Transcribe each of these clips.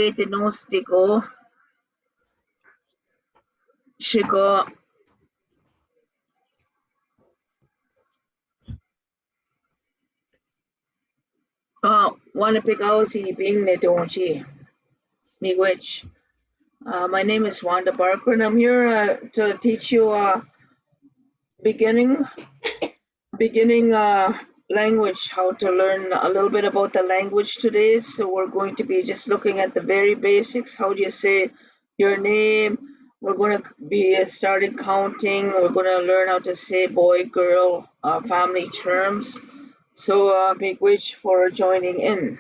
diagnostico sigo Wanapigausi being Nedonji, Miigwech. My name is Wanda Barker, and I'm here to teach you beginning language, how to learn a little bit about the language today. So we're going to be just looking at the very basics. How do you say your name? We're going to be starting counting. We're going to learn how to say boy, girl, family terms. So big wish for joining in.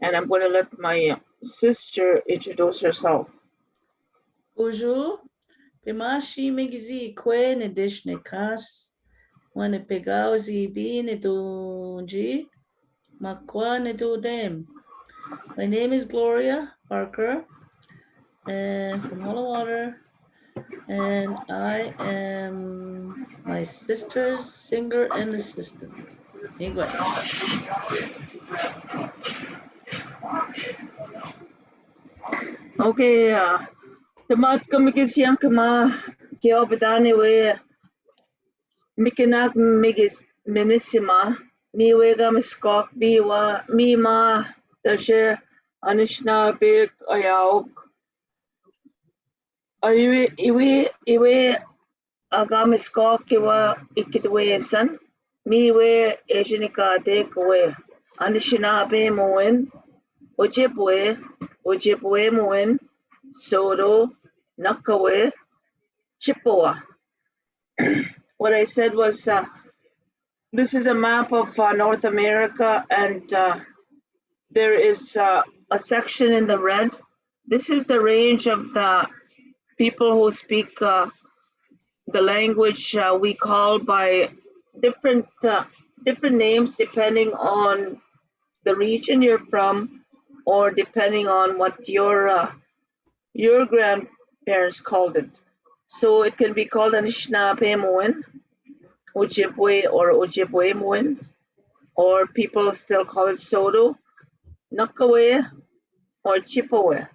And I'm going to let my sister introduce herself. Bonjour, Pimashi Migizi Kwe Nedishne Kas, Wanapigausi B Nedonji, Makwa Nedodem. My name is Gloria Barker, and from Hollow Water, and I am my sister's singer and assistant. Miigwech. Okay, Tamat kumikis yang kama kyo badani we mikinak migis minissima mi wega miskok biwa mi ma tashe Anishinaabemowin ayaok iwe agamiskok kiwa ikitwesan mi we ejinikate kwe Anishinaabemowin Ojibwe Soto Nakawe Chippewa. What I said was this is a map of North America, and there is a section in the red. This is the range of the people who speak the language we call by different names depending on the region you're from, or depending on what your grandparents called it. So it can be called Anishinaabemowin, Ojibwe or Ojibwe-Mowin, or people still call it Soto, Nakawe, or Chippewa.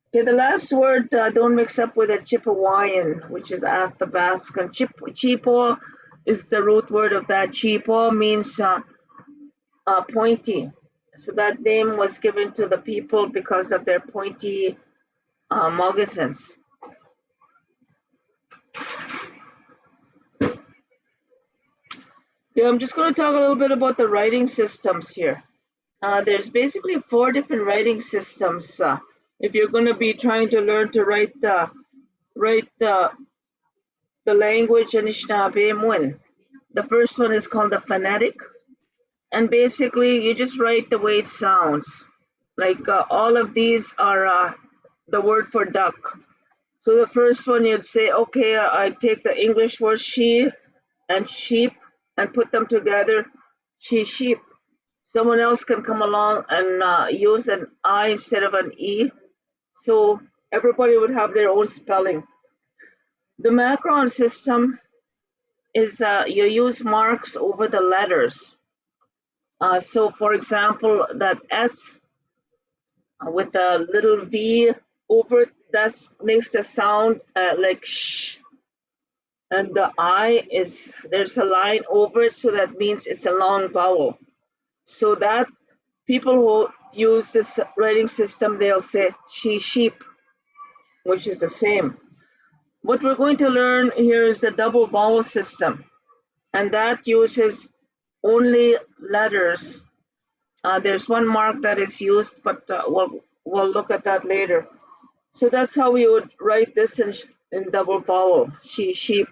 Okay, the last word don't mix up with a Chippewayan, which is Athabascan. Chipo is the root word of that. Chipo means pointy. So that name was given to the people because of their pointy moccasins. Okay, I'm just going to talk a little bit about the writing systems here. There's basically 4 different writing systems. If you're going to be trying to learn to write the language Anishinaabemowin, the first one is called the phonetic, and basically you just write the way it sounds. Like all of these are the word for duck. So the first one you'd say, okay, I take the English word she and sheep and put them together, she sheep. Someone else can come along and use an I instead of an E. So everybody would have their own spelling. The macron system is you use marks over the letters. So for example, that S with a little V over it, that makes the sound like sh. And the I is, there's a line over it, so that means it's a long vowel. So that people who use this writing system, they'll say she sheep, which is the same. What we're going to learn here is the double vowel system, and that uses only letters. There's one mark that is used, but we'll look at that later. So that's how we would write this in double vowel, she, sheep.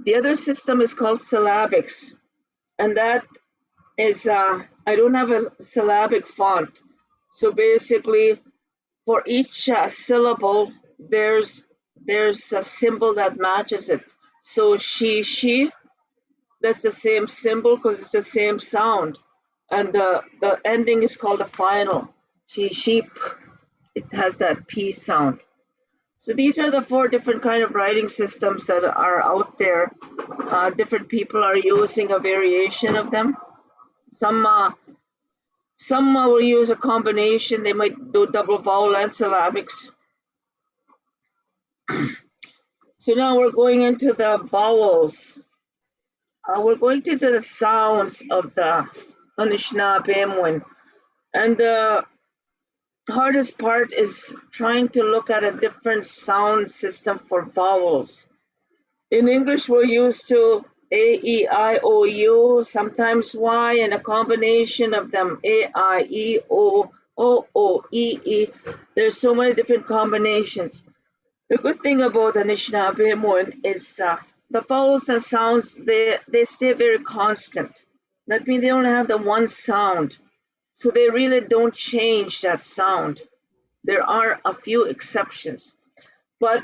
The other system is called syllabics, and that is, I don't have a syllabic font. So basically, for each syllable, there's a symbol that matches it. So she, that's the same symbol because it's the same sound. And the ending is called a final. She, sheep, it has that P sound. So these are the 4 different kind of writing systems that are out there. Different people are using a variation of them. Some Some will use a combination. They might do double vowel and syllabics. So now we're going into the vowels. We're going to do the sounds of the Anishinaabemowin. And the hardest part is trying to look at a different sound system for vowels. In English, we're used to A, E, I, O, U, sometimes Y, and a combination of them, A, I, E, O, E, E. There's so many different combinations. The good thing about Anishinaabemowin is the vowels and sounds, they stay very constant. That means they only have the one sound. So they really don't change that sound. There are a few exceptions. But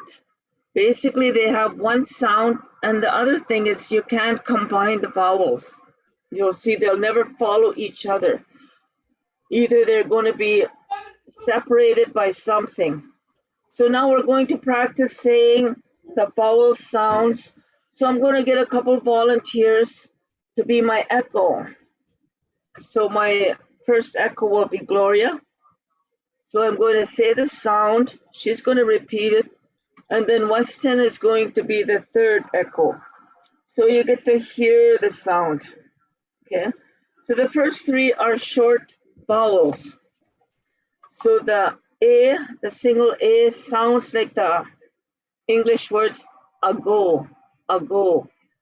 basically, they have one sound, and the other thing is you can't combine the vowels. You'll see they'll never follow each other. Either they're going to be separated by something. So now we're going to practice saying the vowel sounds. So I'm going to get a couple volunteers to be my echo. So my first echo will be Gloria. So I'm going to say the sound. She's going to repeat it. And then Weston is going to be the third echo. So you get to hear the sound. Okay. So the first three are short vowels. So the A, the single A sounds like the English words ago,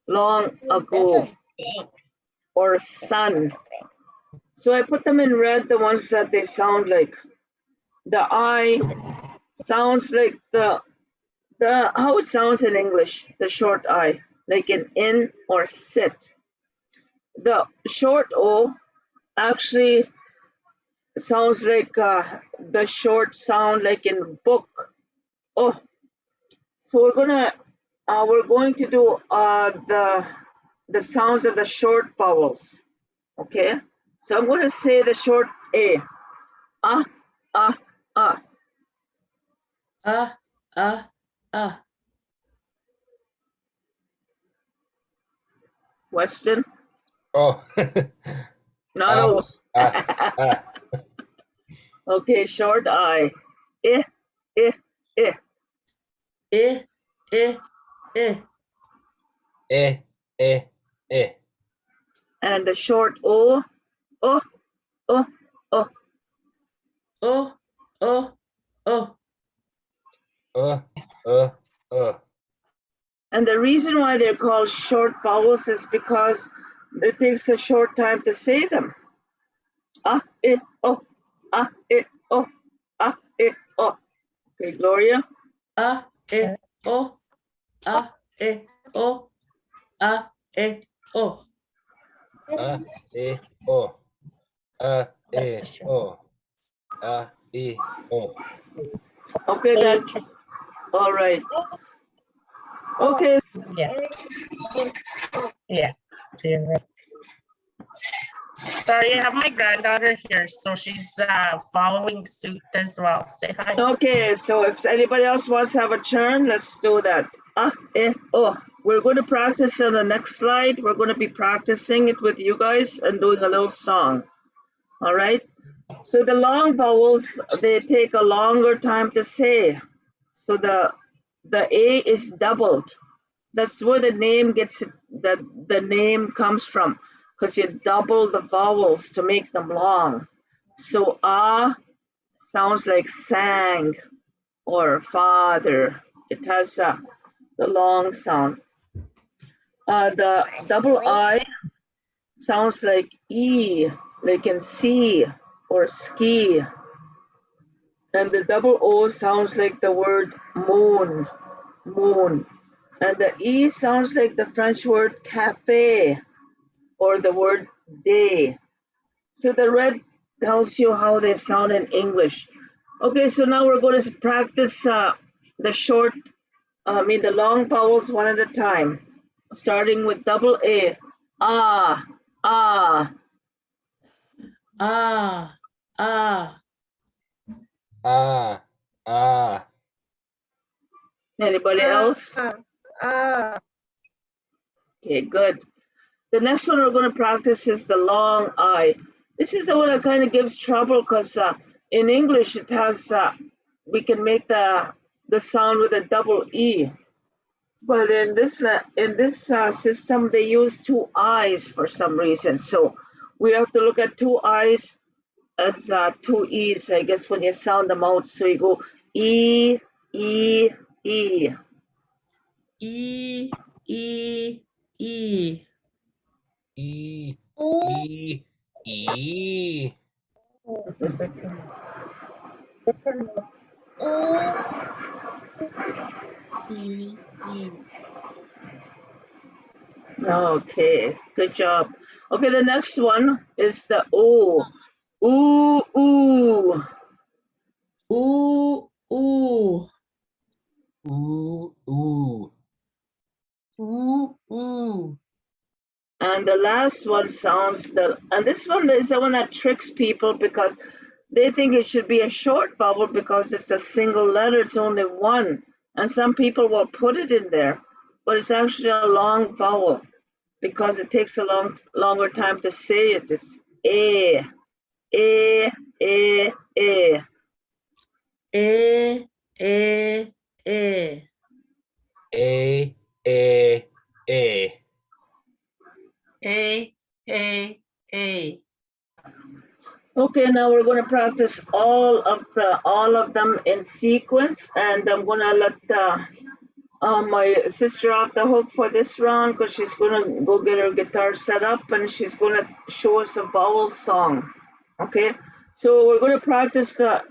long ago, or sun. So I put them in red, the ones that they sound like. The I sounds like the how it sounds in English, the short I, like an in or sit. The short O actually sounds like the short sound like in book. Oh, so we're going to do the sounds of the short vowels. Okay, so I'm going to say the short A. Ah, ah, ah. Ah, ah, ah. Weston, Oh. not O. Ah. Okay, short I. Eh, eh, eh. Eh, eh, eh. Eh, eh, eh. And the short O. Oh, oh, oh. Oh, oh, oh. Uh. And the reason why they're called short vowels is because it takes a short time to say them. Ah, eh, oh, ah, eh, oh, ah, eh, oh. Okay, Gloria. Ah, eh, oh. Ah, eh, oh. Ah, eh, oh. Ah, eh, oh. Ah, eh, oh. Ah, eh, oh. Okay, that's all right. Okay. Yeah. Sorry, I have my granddaughter here, so she's following suit as well. Say hi. Okay, so if anybody else wants to have a turn, let's do that. Ah, eh, oh. We're going to practice on the next slide. We're going to be practicing it with you guys and doing a little song. All right. So the long vowels, they take a longer time to say. So the A is doubled. That's where the name gets the name comes from, because you double the vowels to make them long. So ah sounds like sang or father. It has the long sound. The double I sounds like E, like in see or ski. And the double O sounds like the word moon, moon. And the E sounds like the French word cafe or the word day. So the red tells you how they sound in English. Okay, so now we're going to practice the long vowels one at a time, starting with double A. Ah, ah. Ah, ah. Ah. Anybody else? Okay, good. The next one we're going to practice is the long I. This is the one that kind of gives trouble because in English it has we can make the sound with a double E, but in this system they use two I's for some reason. So we have to look at two I's as two E's, I guess, when you sound them out. So you go E, E, E. E, E, E. E, E, E. E, E. Okay, good job. Okay, the next one is the O. Ooh, ooh. Ooh, ooh. Ooh, ooh. Ooh, ooh. And the last one and this one is the one that tricks people because they think it should be a short vowel because it's a single letter, it's only one. And some people will put it in there, but it's actually a long vowel because it takes a longer time to say it. It's A, A, A, A. E, E, E. A, A, A. A, A, A. Okay, now we're going to practice all of them in sequence, and I'm going to let my sister off the hook for this round because she's going to go get her guitar set up and she's going to show us a vowel song. Okay, so we're going to practice so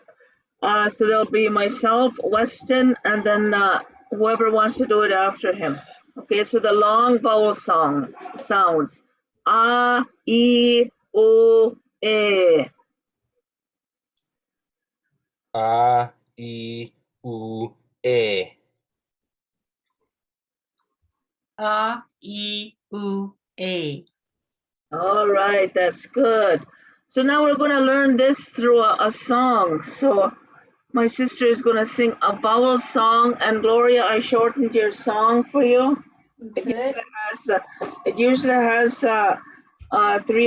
there'll be myself, Weston, and then whoever wants to do it after him. Okay, so the long vowel sounds A, E, O, E. A, E, U, E. A, E, U, A. All right, that's good. So now we're going to learn this through a song. So my sister is going to sing a vowel song, and Gloria, I shortened your song for you. Okay. It usually has 3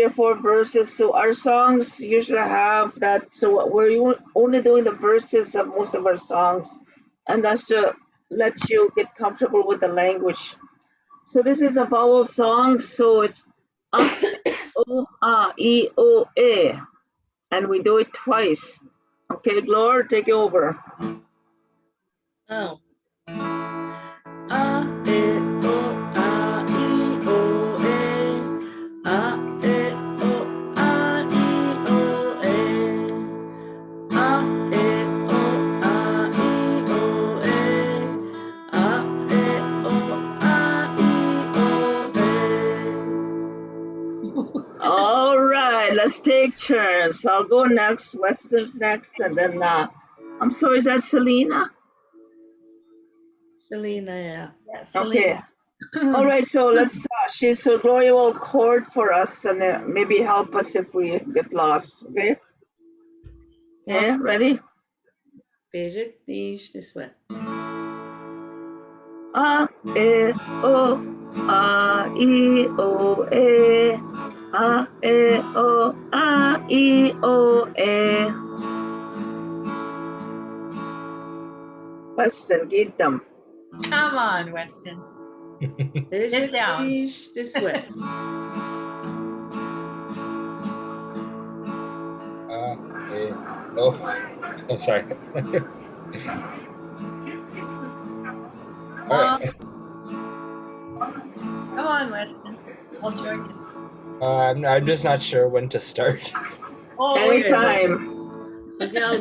or 4 verses. So our songs usually have that. So we're only doing the verses of most of our songs, and that's to let you get comfortable with the language. So this is a vowel song. So it's O, A, E, O, A. And we do it twice. Okay, Glor, take it over. Oh. A, E, O, A, E, O, E. A, E, O, A, E, O, E. A, E, O, A, E, O, E. A, E, O, A, E, O, E. All right, let's take turns. I'll go next. Weston's next, and then I'm sorry, is that Selena? Selena, yeah. Okay. All right, so let's. So Gloria will chord for us, and maybe help us if we get lost. Okay. Okay, ready? Beijo, diz, this way. A, E, O, A, E, O, E. A, E, O, A, E, O, E. Weston, get them. Come on, Weston. Beijo, down. diz, this way. A, E, O. I'm sorry. All right. Come on, Weston. I'll join you. I'm just not sure when to start. Oh, Anytime. Okay,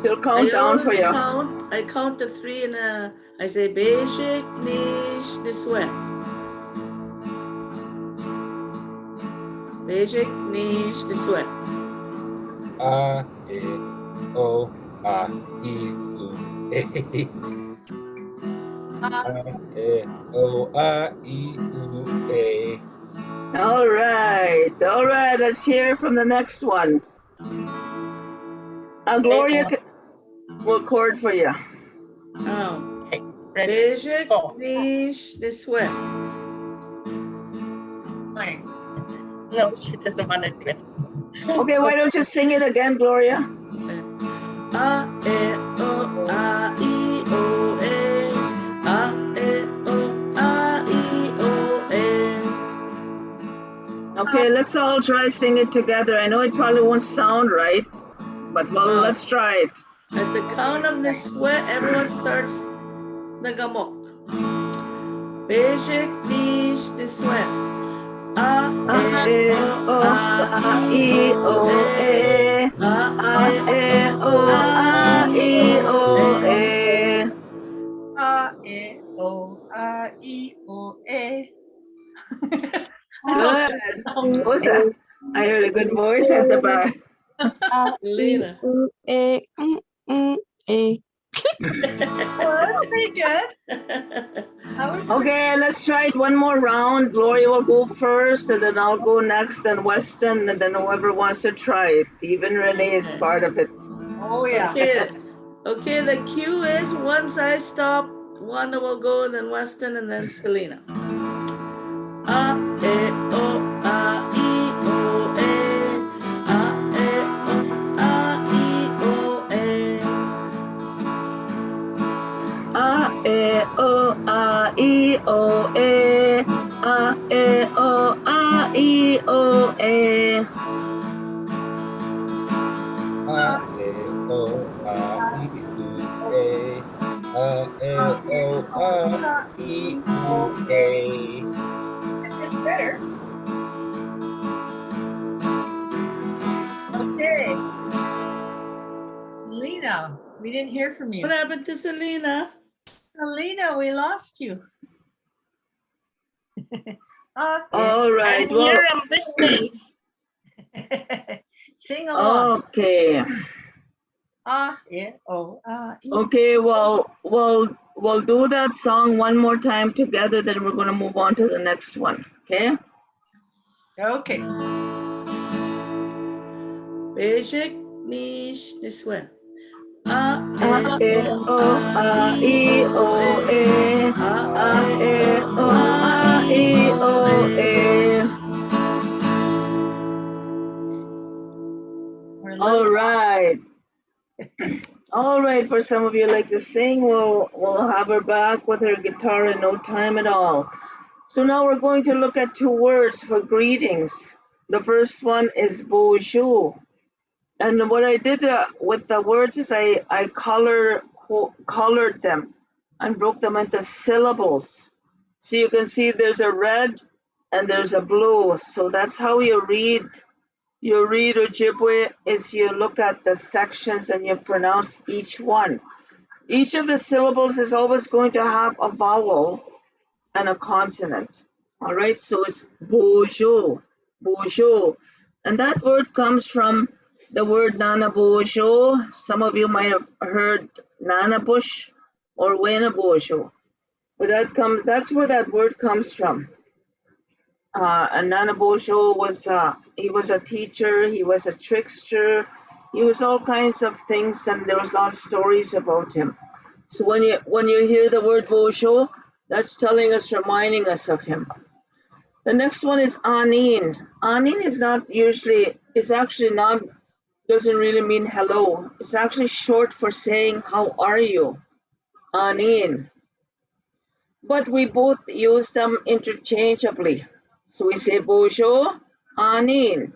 She'll count down for you. I count to 3 and I say basic niche this way. Basic niche this way. A, E, O, A, E, U, A. A, E, O, A, E, U, A. All right. Let's hear from the next one. Gloria will chord for you. Oh. Okay, ready? Basic Go. niche this way. Fine. No, she doesn't want to do it. Okay, why don't you sing it again, Gloria? A, E, O, A, E, O, E. A, E, O, A, E, O, E. Okay, let's all try sing it together. I know it probably won't sound right, but well, let's try it. At the count of the sweat, everyone starts the gamok. Basic niche the sweat. A, E, O, A, E, O, E. A, E, O, A, E, O, E. A, E, O, A, E, O, E. Good. What was that? I heard a good voice at the back. Lena. Well, that's pretty good. That was pretty Okay, let's try it one more round. Gloria will go first, and then I'll go next, and Weston, and then whoever wants to try it. Even Renee is part of it. Oh, yeah. Okay, the cue is once I stop, Wanda will go, then Weston, and then Selena. A, E, O, A, E, O, E. A, E, O, A, E, O, E. A, E, O, A, E, O, E. A, E, O, A, E, O, E. A, E, O, A, I, U, A. A, E, O, A, I, U, A. It's better. Okay. Selena, we didn't hear from you. What happened to Selena? Selena, we lost you. All right. I'm Well, here. I'm listening. Sing along. okay. Yeah. Oh, Okay. Well, we'll do that song one more time together. Then we're gonna move on to the next one. Okay. Okay. Basic niche this way. A, A, E, O, A, I, O, E. A, E, O, A, I, O, E. We're a little All right. All right. For some of you who like to sing, we'll have her back with her guitar in no time at all. So now we're going to look at two words for greetings. The first one is bonjour. And what I did with the words is I colored them and broke them into syllables. So you can see there's a red and there's a blue. So that's how you read. You read Ojibwe is you look at the sections and you pronounce each one. Each of the syllables is always going to have a vowel and a consonant. All right, so it's bonjour, bonjour. And that word comes from the word Nana bonjour. Some of you might have heard Nana bush or Wena bonjour. But that's where that word comes from. And Nana bonjour he was a teacher, he was a trickster, he was all kinds of things, and there was a lot of stories about him. So when you hear the word bonjour, that's telling us, reminding us of him. The next one is anin. Anin is actually not, doesn't really mean hello. It's actually short for saying, how are you? Anin. But we both use them interchangeably. So we say bonjour, anin.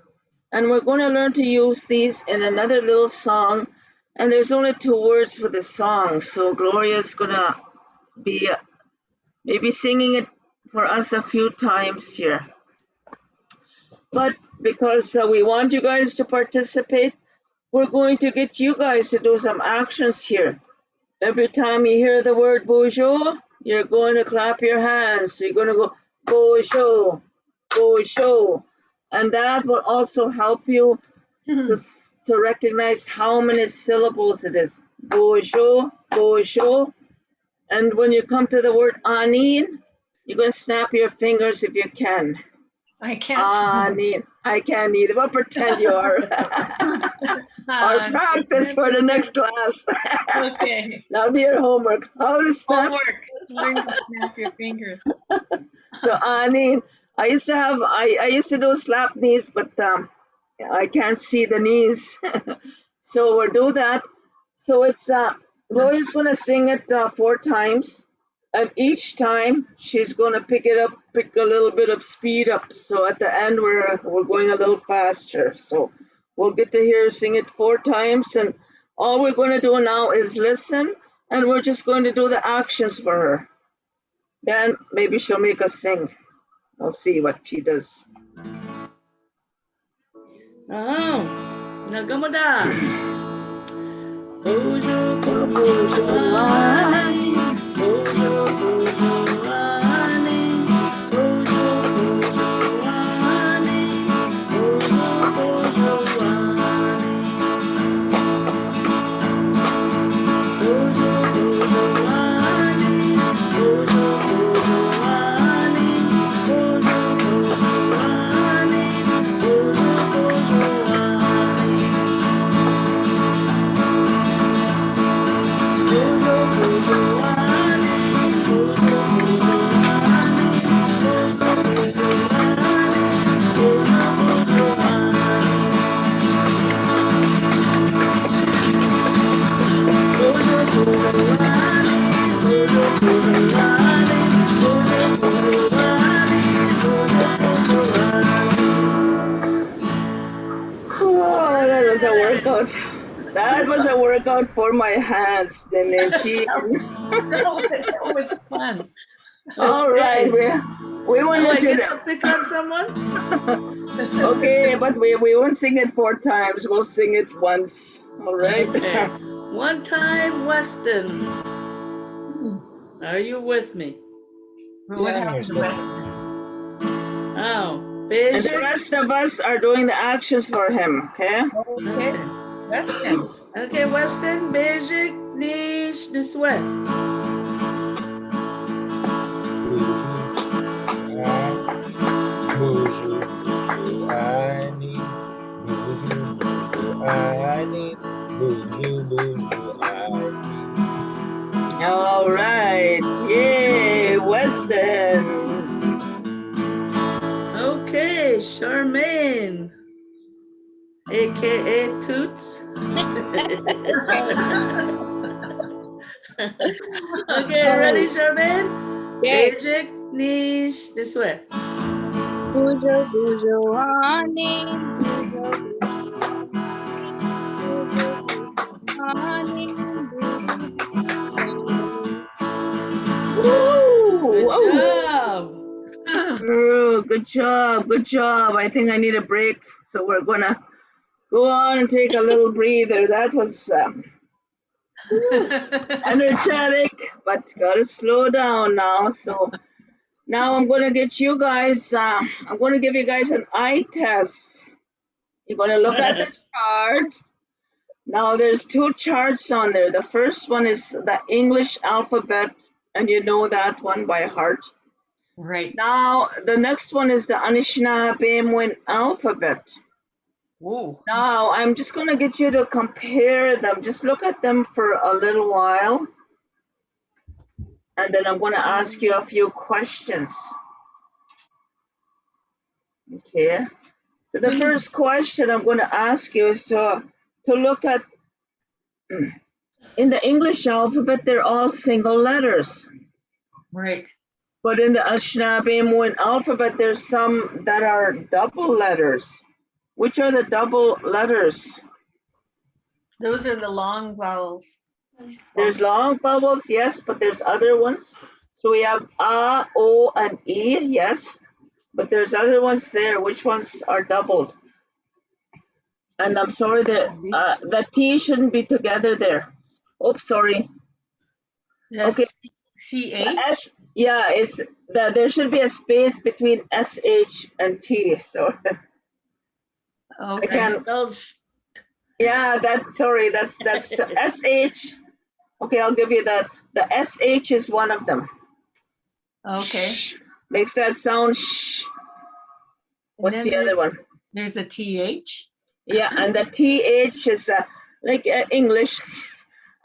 And we're going to learn to use these in another little song. And there's only two words for the song. So Gloria's going to be maybe singing it for us a few times here. But because we want you guys to participate, we're going to get you guys to do some actions here. Every time you hear the word bonjour, you're going to clap your hands. So you're going to go bonjour, bonjour. And that will also help you to recognize how many syllables it is. Bonjour, bonjour. And when you come to the word anin, you're going to snap your fingers if you can. I can't. I can't either, but pretend you are. Or practice for the next class. Okay. That'll be your homework. How to snap. Homework. Learn to snap your fingers. So I used to do slap knees, but I can't see the knees. So we'll do that. So it's Gloria's gonna sing it 4 times, and each time she's gonna pick it up, pick a little bit of speed up. So at the end we're going a little faster. So we'll get to hear her sing it 4 times, and all we're gonna do now is listen, and we're just going to do the actions for her. Then maybe she'll make us sing. We'll see what she does. Nagamada. Bojo, bojo, Bojo wani. wani. Bojo, bojo, wani. Bojo, bojo, wani. Bojo, bojo, wani. Bojo, bojo, wani. Bojo, bojo, wani. Bojo, bojo, wani. Bojo, bojo, wani. Bojo, bojo, wani. Bojo, bojo, wani. Bojo, bojo, wani. Bojo, bojo, wani. Bojo, bojo, wani. Bojo, bojo, wani. Bojo, bojo, wani. Bojo, bojo, wani. Oh, that was a workout. That was a workout for my hands, Dimenchi. That was fun. All right, Okay. we Oh, want I you get to. to pick on someone? Okay, but we won't sing it 4 times. We'll sing it once. All right. Okay. One time Weston. Are you with me? What Yeah, happened to Mister. Weston? Oh, And the basic. rest of us are doing the actions for him. Okay. Okay, Okay. Weston. Okay, Weston, basic, niche, this way. Bojo, bojo, bojo, ani. Bojo, bojo, ani. Bojo, bojo, ani. All right. Yay, Weston. Okay, Charmaine, aka Toots. Okay, ready, Charmaine? Okay. Basic, niche, this way. Bujo bujo honey, bujo bujo honey, bujo bujo Woo! Good Whoa. job. Oh, good job. Good job. I think I need a break, so we're gonna go on and take a little breather. That was energetic, but gotta slow down now. So now I'm gonna get you guys. I'm gonna give you guys an eye test. You're gonna look at the chart. Now there's 2 charts on there. The first one is the English alphabet, and you know that one by heart. Right. Now the next one is the Anishinaabemowin alphabet. Whoa. Now I'm just gonna get you to compare them. Just look at them for a little while, and then I'm gonna ask you a few questions. Okay. So the first question I'm going to ask you is to look at in the English alphabet they're all single letters, Right. but in the Anishinaabemowin alphabet there's some that are double letters. Which are the double letters? Those are the long vowels. There's long vowels, yes, but there's other ones. So we have A, O, and E, yes, but there's other ones there. Which ones are doubled? And I'm sorry that the T shouldn't be together there. Oops, sorry. Okay, Yes. CH. the S, yeah, it's that there should be a space between SH and T. So I Okay. can, Spells. yeah, that's SH. Okay, I'll give you that. The SH is one of them. Okay. Shh. Makes that sound shh. And What's then the other one? there's a TH. Yeah, and the TH is like English.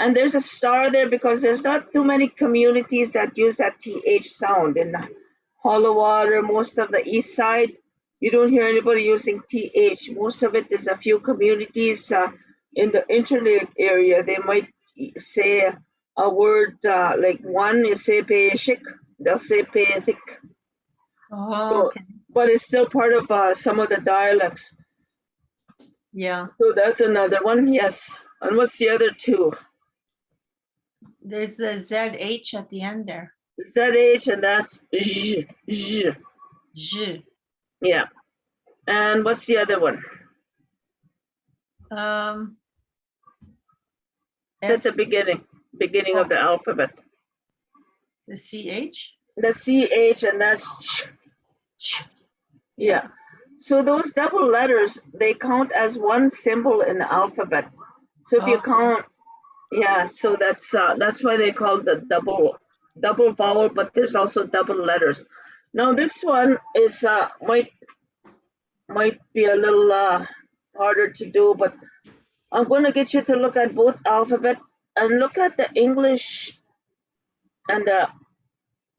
And there's a star there because there's not too many communities that use that TH sound in the Hollow Water, most of the east side. You don't hear anybody using th. Most of it is a few communities in the internet area. They might say a word like one, you say peshik, they'll say pethik. Oh, So, okay. but it's still part of some of the dialects. Yeah. So that's another one, yes. And what's the other two? There's the ZH at the end there. ZH, and that's zh, zh. Zh. Yeah. And what's the other one? That's S, the beginning oh, of the alphabet. the CH. The CH, and that's ch. Ch. Yeah. So those double letters, they count as one symbol in the alphabet. So if you Okay. count, yeah, so that's why they call the double vowel, but there's also double letters. Now this one is might be a little harder to do, but I'm going to get you to look at both alphabets and look at the English and the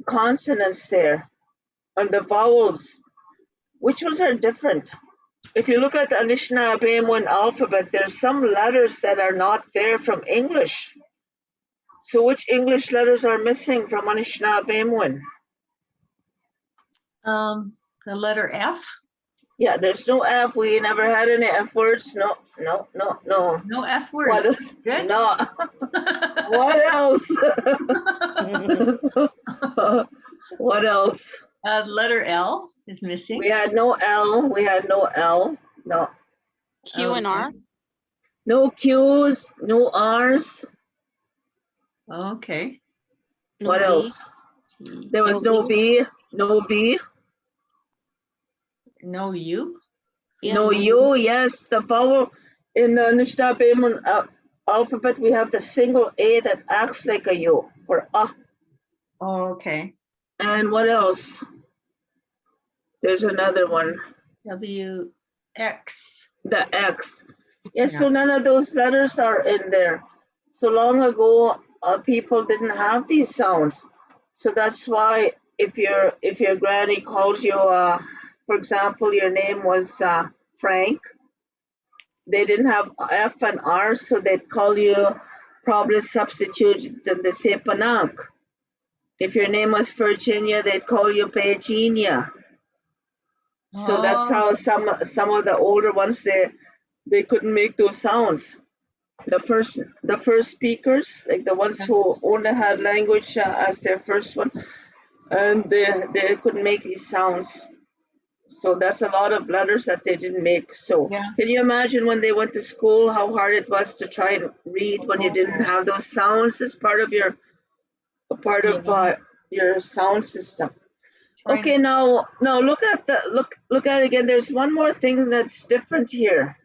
consonants there and the vowels. Which ones are different? If you look at the Anishinaabemowin alphabet, there's some letters that are not there from English. So which English letters are missing from Anishinaabemowin? The letter F. Yeah, there's no F. We never had any F words. No, no, no, no. No F What words. is Good. no? What else? What else? Letter L is missing. We had no L. We had no L. No. Q and R. No Q's. No R's. Okay. No What V. else? There was no V. No V. No U. Yeah, No U. Yes, the vowel in the Anishinaabe alphabet, we have the single A that acts like a U for Oh, okay. And what else? There's another one. W X. The X. Yes, Yeah. so none of those letters are in there. So long ago, people didn't have these sounds. So that's why if your granny calls you, for example, your name was Frank, they didn't have F and R, so they'd call you probably substitute and they say Panank. If your name was Virginia, they'd call you Virginia. So that's Oh, how some of the older ones they couldn't make those sounds. The first speakers, like the ones who only had language as their first one, and they couldn't make these sounds. So that's a lot of letters that they didn't make. So yeah. can you imagine when they went to school how hard it was to try and read when you didn't have those sounds as part of Yeah. your sound system? Trying Okay, now look at it again. There's one more thing that's different here.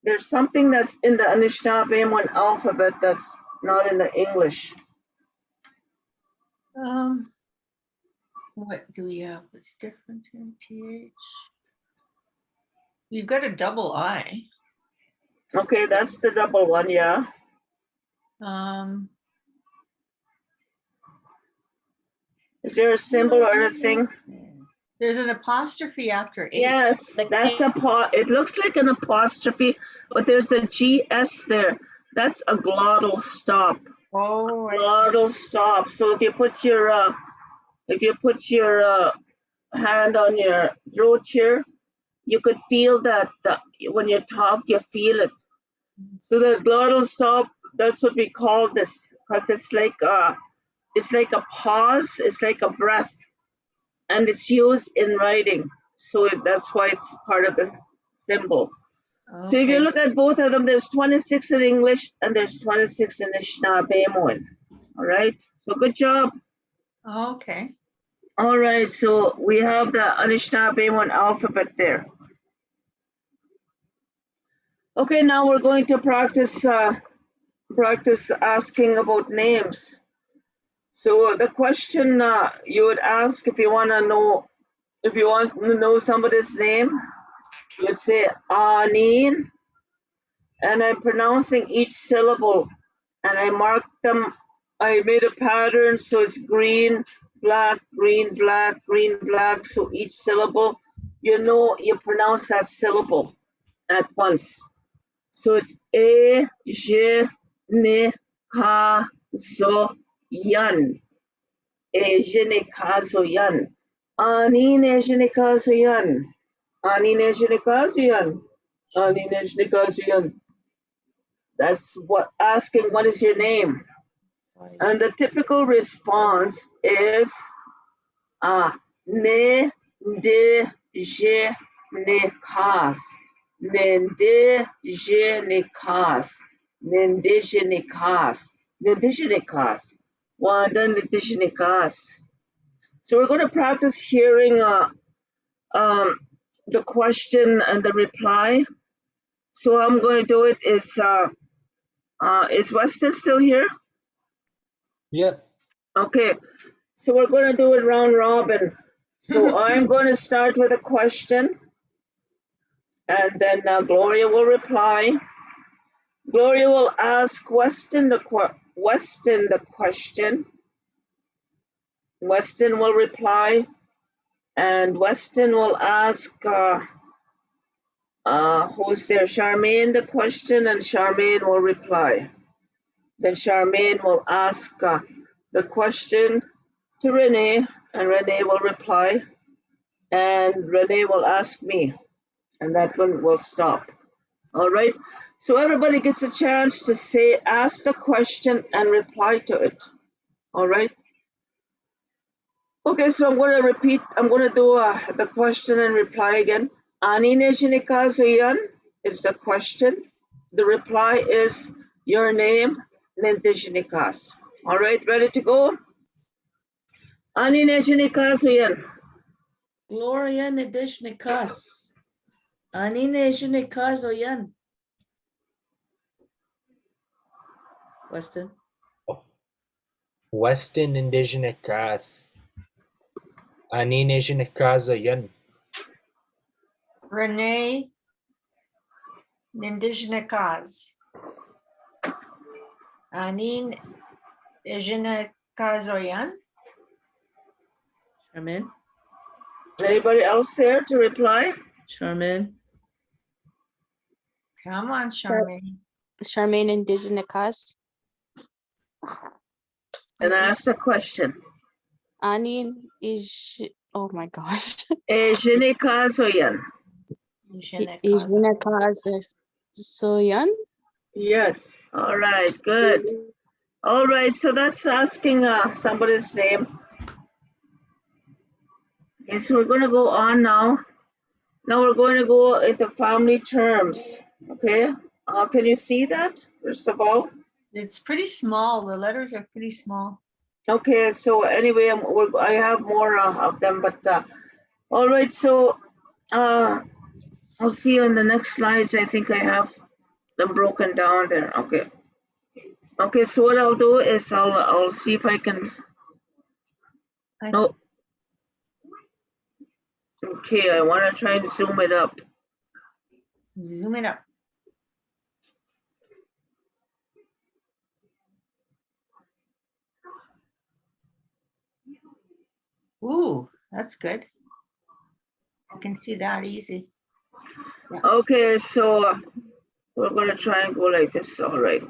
There's something that's in the Anishinaabe alphabet that's not in the English. What do we have that's different in TH? We've got a double I. Okay, that's the double one, yeah. Is there a symbol or a thing? There's an apostrophe after H. Yes, that's it looks like an apostrophe, but there's a GS there. That's a glottal stop. Oh, I see. Glottal stop. So if you put your hand on your throat here, you could feel that when you talk, you feel it. So the glottal stop, that's what we call this, because it's like a pause, it's like a breath, and it's used in writing. So that's why it's part of the symbol. So if you Okay. look at both of them, there's 26 in English and there's 26 in Anishinaabemowin. All right, so good job. Okay. All right, so we have the Anishinaabemowin alphabet there. Okay, now we're going to practice asking about names. So the question you would ask if you want to know somebody's name, you say Aneen, and I'm pronouncing each syllable, and I marked them. I made a pattern so it's green, black, green, black, green, black. So each syllable you know, you pronounce that syllable at once. So it's A, J, N, Ka, Zo, Yan. E, J, N, Ka, Zo, Yan. Ani, ne, J, N, Ka, Zo, Yan. Ani, ne, J, N, Ka, Zo, Yan. Ani, ne, J, N, Ka, Zo, Yan. That's what asking, what is your name? And the typical response is ne, de, je, ne, kas. Nende, je, ne, kas. Nende, kas. Nende, kas. Wanda, nende, kas. So we're going to practice hearing the question and the reply. So how I'm going to do it is Weston still here? Yep. Okay, so we're going to do it round robin. So I'm going to start with a question, and then Gloria will reply. Gloria will ask Weston the question. Weston will reply, and Weston will ask who's there, Charmaine, the question, and Charmaine will reply. Then Charmaine will ask the question to Renee, and Renee will reply, and Renee will ask me, and that one will stop. All right, so everybody gets a chance to ask the question and reply to it. All right. Okay, so I'm going to repeat. I'm going to do the question and reply again. Ani Nejinikazuyan is the question. The reply is your name, Nendijinikas. All right, ready to go? Ani Nejinikazuyan. Gloria Nedishnikas. Ani Nejinikas Oyan. Weston. Weston Indigenous Ani Indigenous yan. Renee Nindijnakas. Anin Ijinakazoyan. Charmaine. Anybody else there to reply? Charmaine. Come on, Charmaine. Charmaine Indigenous. And ask the question. Anin is, oh my gosh. Ejinikazuyan. Ijinakazoyan. Yes. All right. Good. All right. So that's asking somebody's name. Okay. So we're going to go on now. Now we're going to go into family terms. Okay. Can you see that? First of all. It's pretty small. The letters are pretty small. Okay. So anyway, I have more of them, but all right. So I'll see you in the next slides. I think I have them broken down there. Okay. Okay, so what I'll do is I'll see if I can. No. Okay, I want to try and zoom it up. Zoom it up. Ooh, that's good. I can see that easy. Yeah. Okay, so we're going to try and go like this. All right.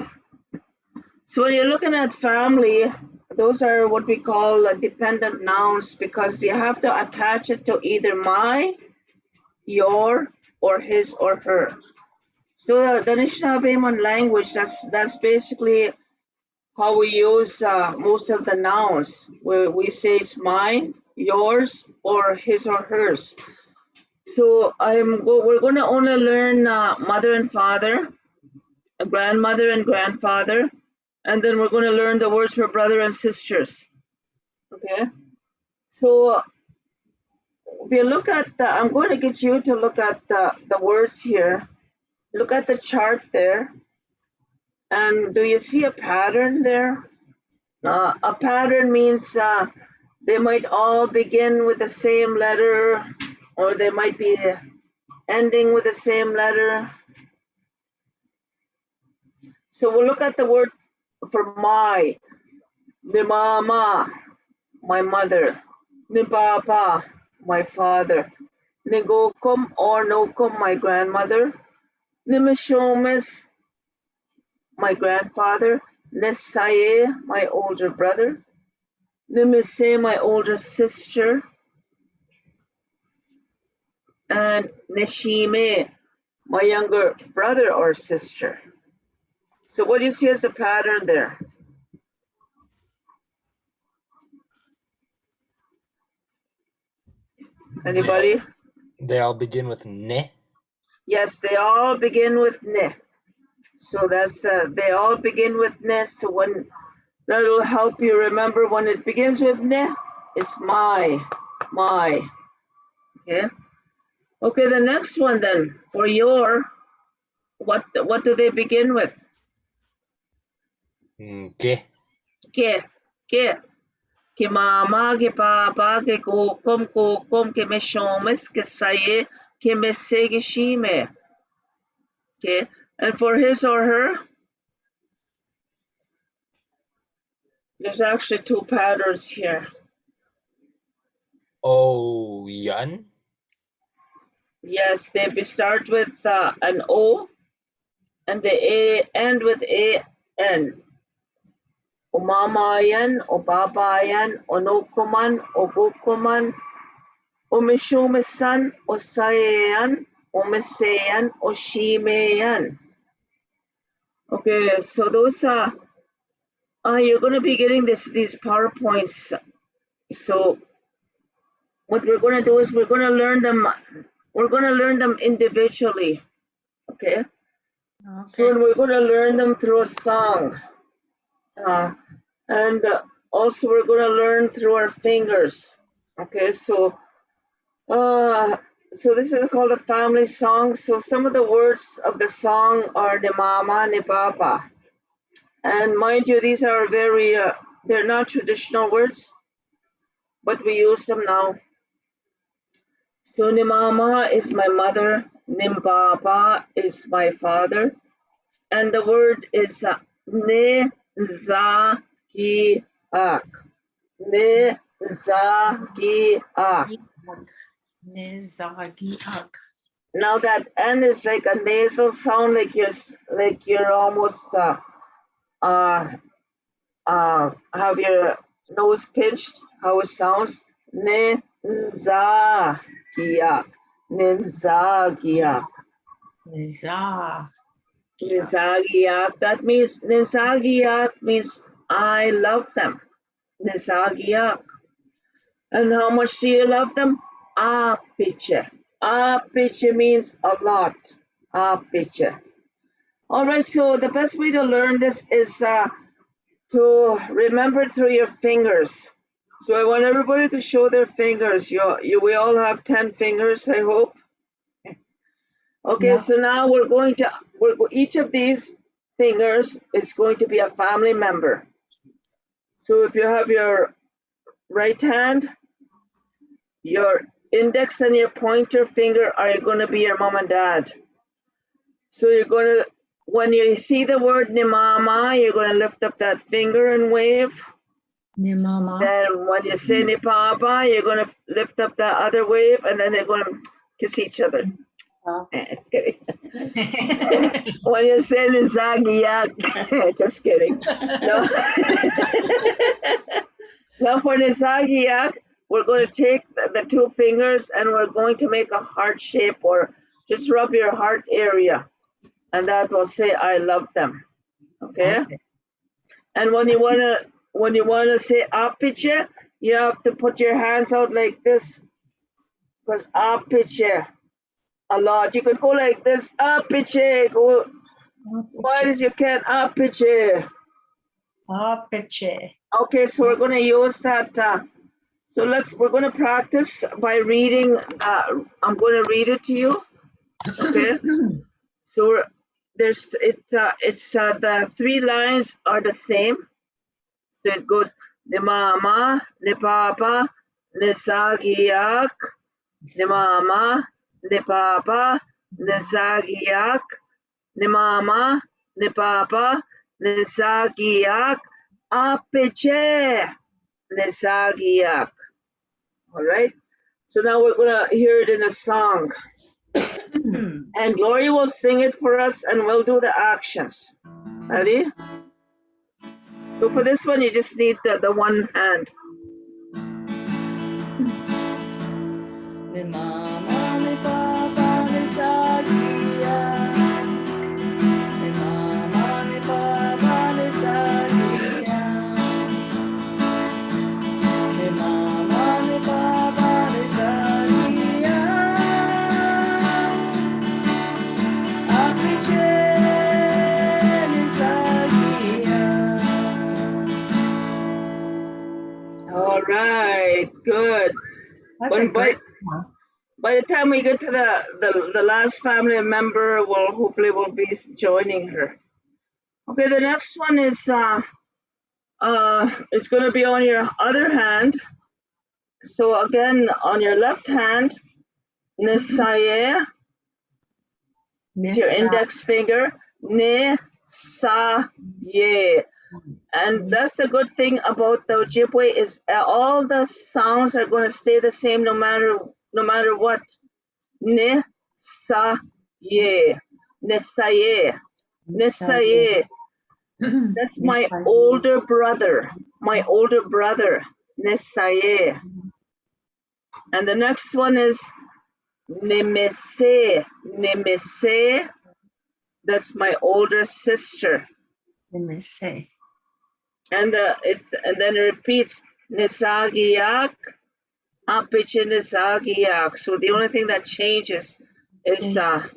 So when you're looking at family, those are what we call dependent nouns because you have to attach it to either my, your, or his or her. So the Anishinaabemowin language, that's basically how we use most of the nouns, where we say it's mine, yours, or his or hers. So we're going to only learn mother and father, a grandmother and grandfather, and then we're going to learn the words for brother and sisters. Okay. So if you look at I'm going to get you to look at the words here. Look at the chart there. And do you see a pattern there? A pattern means they might all begin with the same letter, or they might be ending with the same letter. So we'll look at the word for my mama, my mother, mi papa, my father, Nigokum or Nokum, my grandmother. Nimishomis, my grandfather. Nesaye, my older brother. Nimise, my older sister. And Neshime, my younger brother or sister. So what do you see as a pattern there? Anybody? They all begin with ne. Yes, they all begin with ne. So that's they all begin with ne. So when that will help you remember when it begins with ne, it's my. Okay. Okay, the next one then for your what do they begin with? Ke. Ke mama, ke papa, ke kokom, ke meshomes, ke saye, ke mese, ke shime. Okay, and for his or her, there's actually two patterns here. O yan. Yes, they start with an O, and they end with A-N. Umamayan, Obabayan, Onokuman, Obukuman, Umishumisan, Osayan, Umisayan, Oshimeyan. Okay, so those are, you're going to be getting these PowerPoints. So what we're going to do is we're going to learn them individually. Okay. Soon we're going to learn them through a song. And also we're going to learn through our fingers. Okay, so this is called a family song. So some of the words of the song are ni mama, ni papa. And mind you, these are very, they're not traditional words, but we use them now. So ni mama is my mother, ni papa is my father, and the word is ne za ki ak. Ne za ki ak. Now that N is like a nasal sound, like you're almost have your nose pinched. How it sounds? Ne za ki ak. Ne za ki ak. Nizagiak. That means Nizagiak means I love them. Nizagiak. And how much do you love them? Piche. Piche means a lot. Piche. All right, so the best way to learn this is to remember through your fingers. So I want everybody to show their fingers. We all have 10 fingers, I hope. Okay, so now each of these fingers is going to be a family member. So if you have your right hand, your index and your pointer finger are going to be your mom and dad. So you're going to, when you see the word ni mama, you're going to lift up that finger and wave. Ni mama. Then when you say ni papa, you're going to lift up that other wave, and then they're going to kiss each other. Just kidding. When you say ni zagiyak, just kidding. No. Now for the zagiyak, we're going to take the two fingers and we're going to make a heart shape, or just rub your heart area, and that will say I love them. Okay? And when you wanna say apiche, you have to put your hands out like this, because apiche a lot. You could go like this, apiche, go. Why does you can't apiche? Okay, so we're gonna use that. So we're gonna practice by reading. I'm gonna read it to you. Okay. So the three lines are the same. So it goes ni mama, ni papa, ni sagiyak, ni mama, ni papa, ni sagiyak, ni mama, ni papa, ni sagiyak, apiche, ni sagiyak. All right. So now we're gonna hear it in a song. And Gloria will sing it for us and we'll do the actions. Ready? So for this one, you just need the one hand. Mi mamá, mi papá, mi salía. Mi mamá, mi papá, mi salía. Mi mamá, mi papá, mi salía. A mi salía. All right, good. That's When a great song. by the time we get to the last family member, we'll hopefully will be joining her. Okay, the next one is it's gonna be on your other hand. So again, on your left hand, Nisaye, it's your Miss index finger, Nisaye. And that's the good thing about the Ojibwe is all the sounds are going to stay the same no matter what. Ne sa ye, Nisaye, Nisaye. That's my older brother. My older brother, Nisaye. And the next one is Nimese, Nimese. That's my older sister. Let me say. And then it repeats Nisagiyak, Apichin Nisagiyak. So the only thing that changes is that.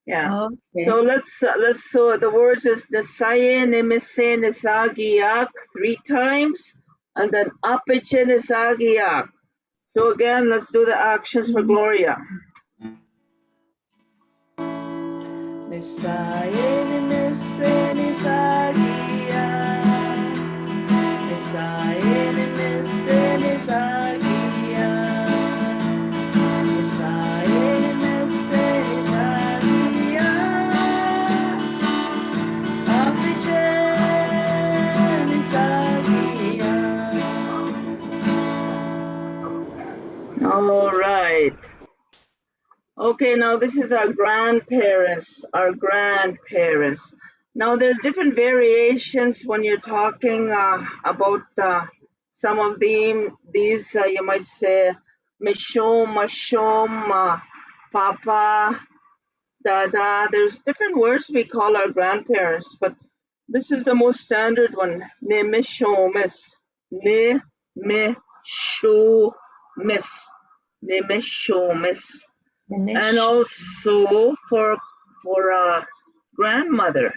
Yeah. Okay. So let's so the words is Nisaye Nimise Nisagiyak 3 times, and then Apichin Nisagiyak. So again, let's do the actions for Gloria. Nisaye, nimese, nisagia. Nisaye, nimese, nisagia. Nisaye, nimese, nisagia. Apiche, nisagia. All right. Okay, now this is our grandparents, Now there are different variations when you're talking about some of these, you might say, Mishom, Mashom, Papa, Dada. There's different words we call our grandparents, but this is the most standard one, Ne Mishomis, Ne Mishomis, Ne Mishomis. And also for grandmother,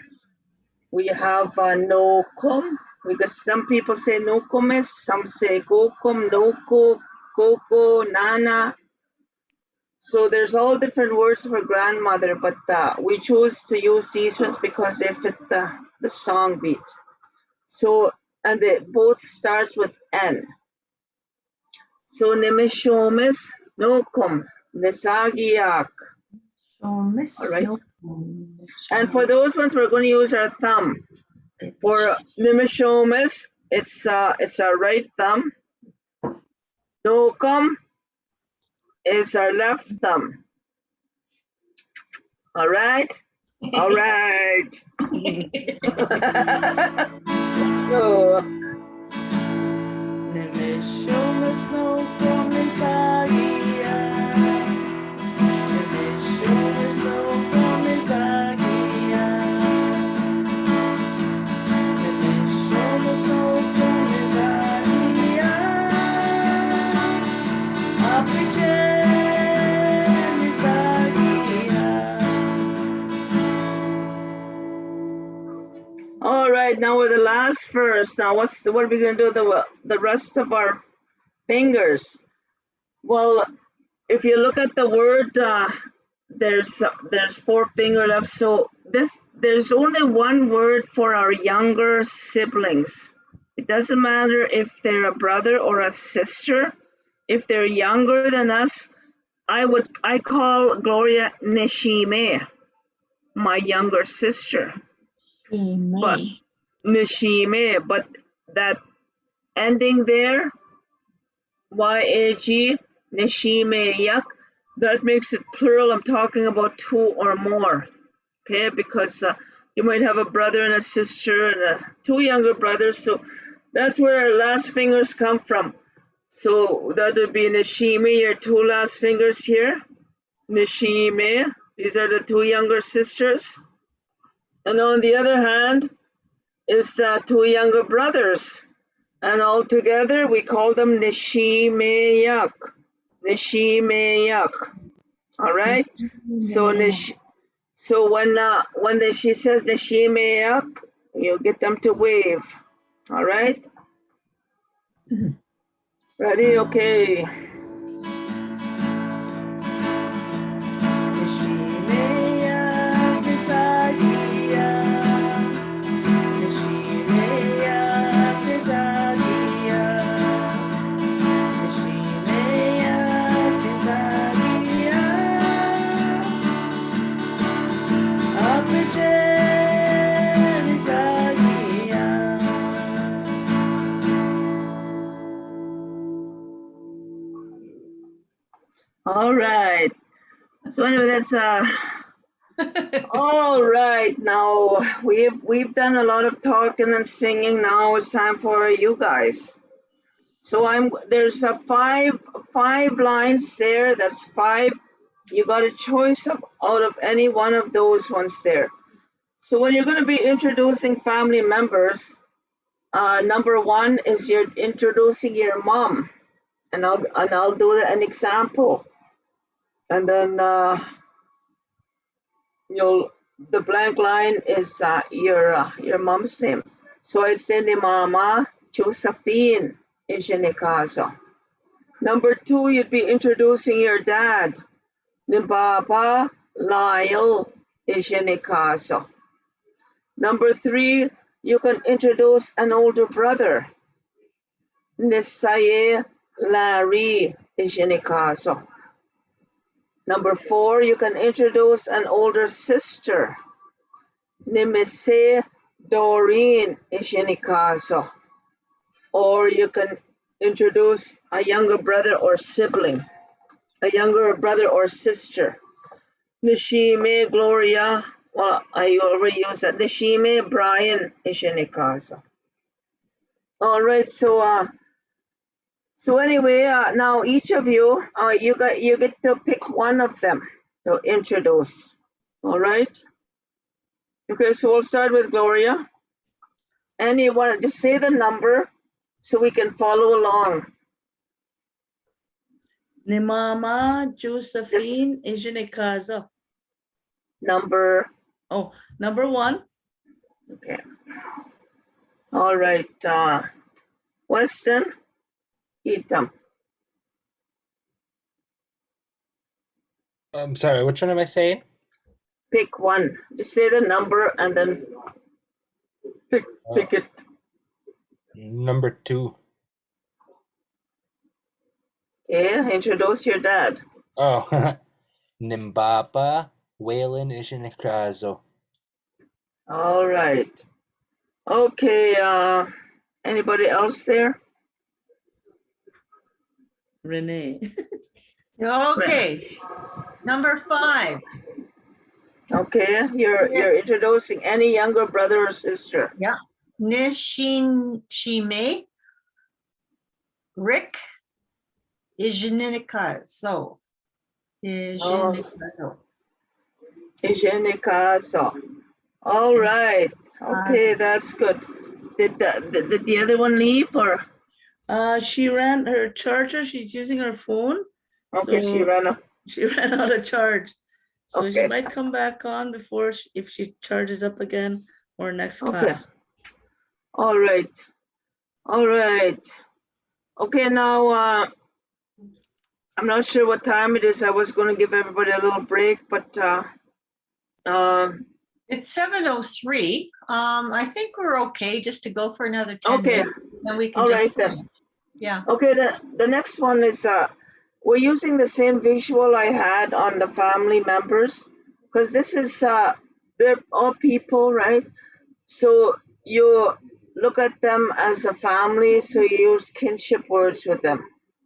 we have nokum. Some people say nokumis, some say gokum, noko, koko, nana. So there's all different words for grandmother, but we chose to use these ones because they fit the song beat. So, and they both start with N. So nimishomis, nokum, nisagiak. All right. And for those ones, we're going to use our thumb. For Nimishomis, it's our right thumb. Nokum is our left thumb. All right? All right. So, Nimishomis no komisagia. Nimishomis no komisagia. Nimishomis no komisagia. Apiche misagia. all right, now we're the last verse. Now what are we going to do the rest of our fingers? Well, if you look at the word, there's 4 finger left. So there's only one word for our younger siblings. It doesn't matter if they're a brother or a sister. If they're younger than us, I call Gloria Nishime, my younger sister. But Nishime, but that ending there, Y-A-G, Nishimeyak. That makes it plural. I'm talking about two or more. Okay, because you might have a brother and a sister and two younger brothers. So that's where our last fingers come from. So that would be Nishime, your two last fingers here. Nishime, these are the two younger sisters. And on the other hand is two younger brothers. And all together we call them Nishimeyak. Nishimeyak. All right? So so when she says Nishimeyak, you get them to wave. All right? Ready? Okay. Nishimeya Kesagiya, Nishimeya Kesagiya, Nishimeya Kesagiya, Apeche Kesagiya. All right. So anyway, that's all right. Now we've done a lot of talking and singing. Now it's time for you guys. So there's a five lines there. That's five. You got a choice of out of any one of those ones there. So when you're going to be introducing family members, number one is you're introducing your mom, and I'll do an example, and then the blank line is your mom's name. So I say ni mama Josephine Ijenikazo. Number two, you'd be introducing your dad. Ni baba Lyle Ijenikazo. Number three, you can introduce an older brother. Nisaye Larry Ijenikazo. Number four, you can introduce an older sister. Nimise Doreen Ijenikazo. Or you can introduce a younger brother or sibling, a younger brother or sister. Nishime Gloria, well, I already used that. Nishime Brian Ijenikazo. All right, so anyway, now each of you, you get to pick one of them to introduce. All right. Okay, so we'll start with Gloria. Anyone, just say the number so we can follow along. Ni mama Josephine Ijenikazo. Number. Oh, number one. Okay. All right. Weston, Geetam. I'm sorry, which one am I saying? Pick one. Just say the number and then pick it. Number two. Okay, introduce your dad. Oh, Nimbapa Waylon Ishinikazo. All right. Okay, anybody else there? Renee. Okay, number five. Okay, you're introducing any younger brother or sister. Yeah. Nishime Rick Ijenikazo. Ijenikazo. Ijenikazo. All right. Okay, that's good. Did the other one leave or? She ran her charger. She's using her phone. Okay, so she ran up. She ran out of charge. So Okay. she might come back on before if she charges up again or next Okay. class. All right. All right. Okay, now I'm not sure what time it is. I was going to give everybody a little break, but It's 7:03. I think we're okay just to go for another 10 okay. minutes. Then we can All just right then. finish. Yeah. Okay, the next one is we're using the same visual I had on the family members because this is they're all people, right? So you look at them as a family, so you use kinship words with them.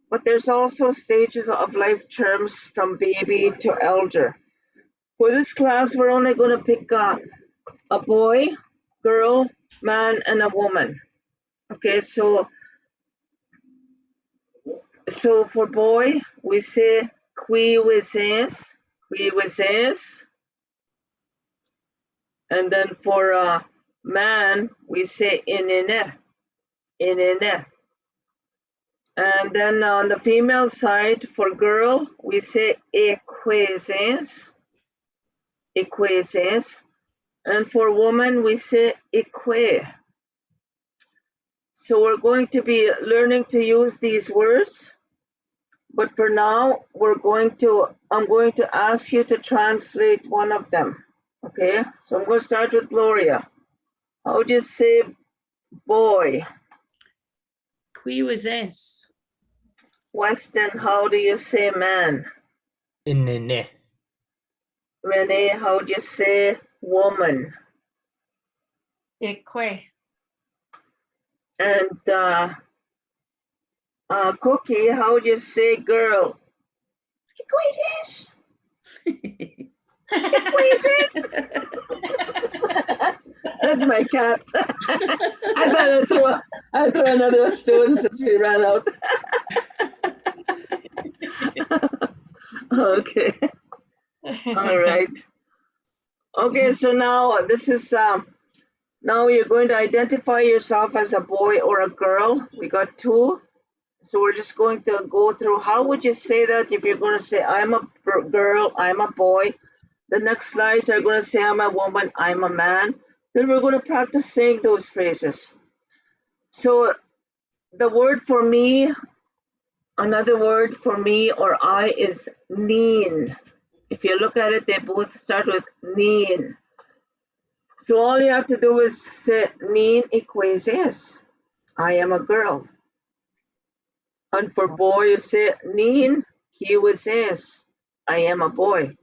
but there's also stages of life terms from baby to elder. For this class, we're only going to pick a boy, girl, man, and a woman. Okay, so for boy, we say qui wises, and then for man, we say inine. And then on the female side, for girl, we say equeses. And for woman, we say eque. So we're going to be learning to use these words. But for now, I'm going to ask you to translate one of them. Okay, so I'm going to start with Gloria. How do you say boy? Qui was this? Weston, how do you say man? Inene. Renee, how do you say woman? Eque. And Cookie, how do you say girl? Equasis. That's my cat. I thought I'd throw another stone since we ran out. Okay. All right. Okay, so now this is now you're going to identify yourself as a boy or a girl. We got two. So we're just going to go through how would you say that if you're going to say I'm a girl, I'm a boy. The next slides are going to say I'm a woman, I'm a man. Then we're going to practice saying those phrases. So the word for me, another word for me or I is neen. If you look at it, they both start with neen. So all you have to do is say neen equases. I am a girl. And for boy, you say neen kiwases. I am a boy.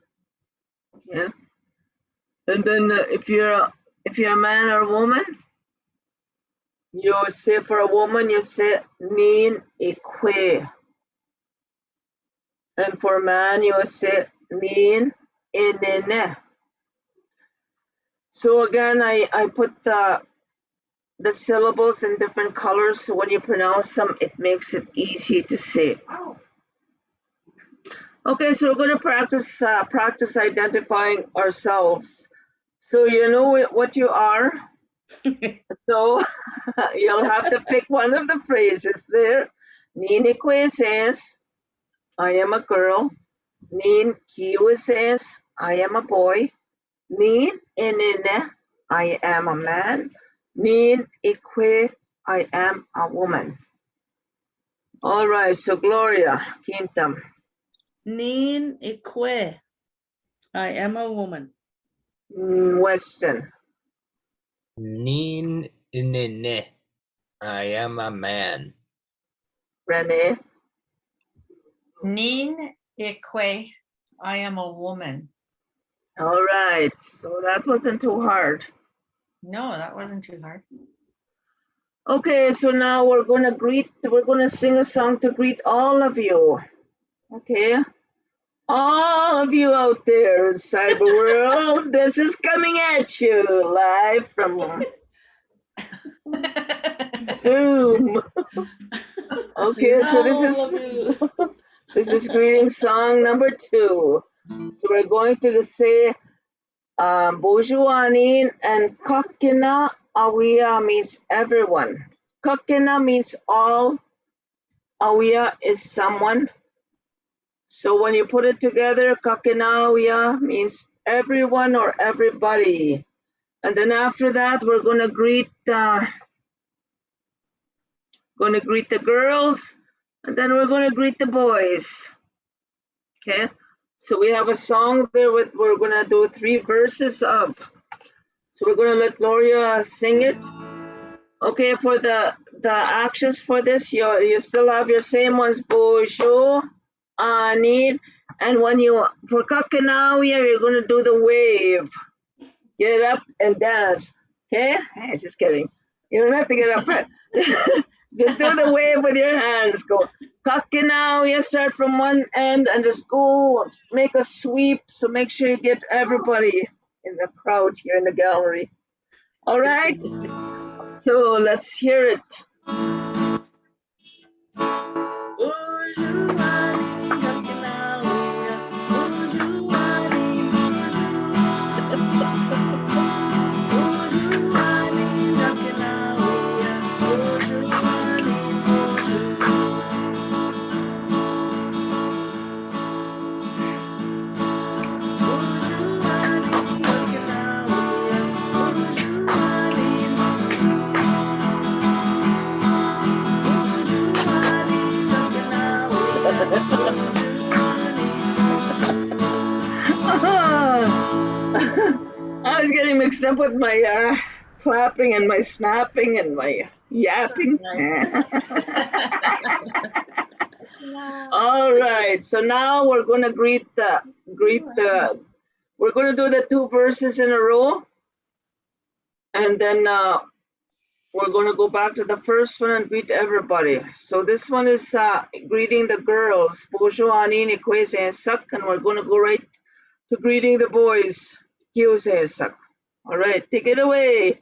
Yeah. And then if you're a man or a woman, you say for a woman, you say neen eque. And for a man, you say neen inene. So again, I put the syllables in different colors, so when you pronounce them, it makes it easy to say. Okay, so we're going to practice identifying ourselves. So you know what you are. So you'll have to pick one of the phrases there. Nini says, I am a girl. Nin Kiwa says, I am a boy. Nin Inine, I am a man. Nin Ikwe, I am a woman. All right, so Gloria, Quintam. Nin eque. I am a woman. Weston. Nin inene. I am a man. Renee. Neen eque. I am a woman. All right, so that wasn't too hard. No, that wasn't too hard. Okay, so now we're gonna sing a song to greet all of you. Okay, all of you out there in cyber world, this is coming at you live from Zoom. Okay, so this is greeting song number 2. So we're going to say Bojuanin and Kakina Awia means everyone. Kakina means all. Awia is someone. So when you put it together, Kakina Awia means everyone or everybody. And then after that, we're going to greet the girls, and then we're going to greet the boys. Okay. So we have a song there we're going to do 3 verses of. So we're going to let Gloria sing it. Okay, for the actions for this, you still have your same ones, Bojo, Anid, and when for Kakanawia, you're going to do the wave. Get up and dance. Okay? Hey, just kidding. You don't have to get up. Just do the wave with your hands. Go Kakina, you start from one end and just go make a sweep. So make sure you get everybody in the crowd here in the gallery. All right. So let's hear it. I was getting mixed up with my clapping and my snapping and my yapping. All right, so now we're gonna we're gonna do the two verses in a row, and then we're gonna go back to the first one and greet everybody. So this one is greeting the girls, Bonjour, Ani, Nikwese, and Sak, and we're gonna go right to greeting the boys, Kyose and Sak. All right, take it away.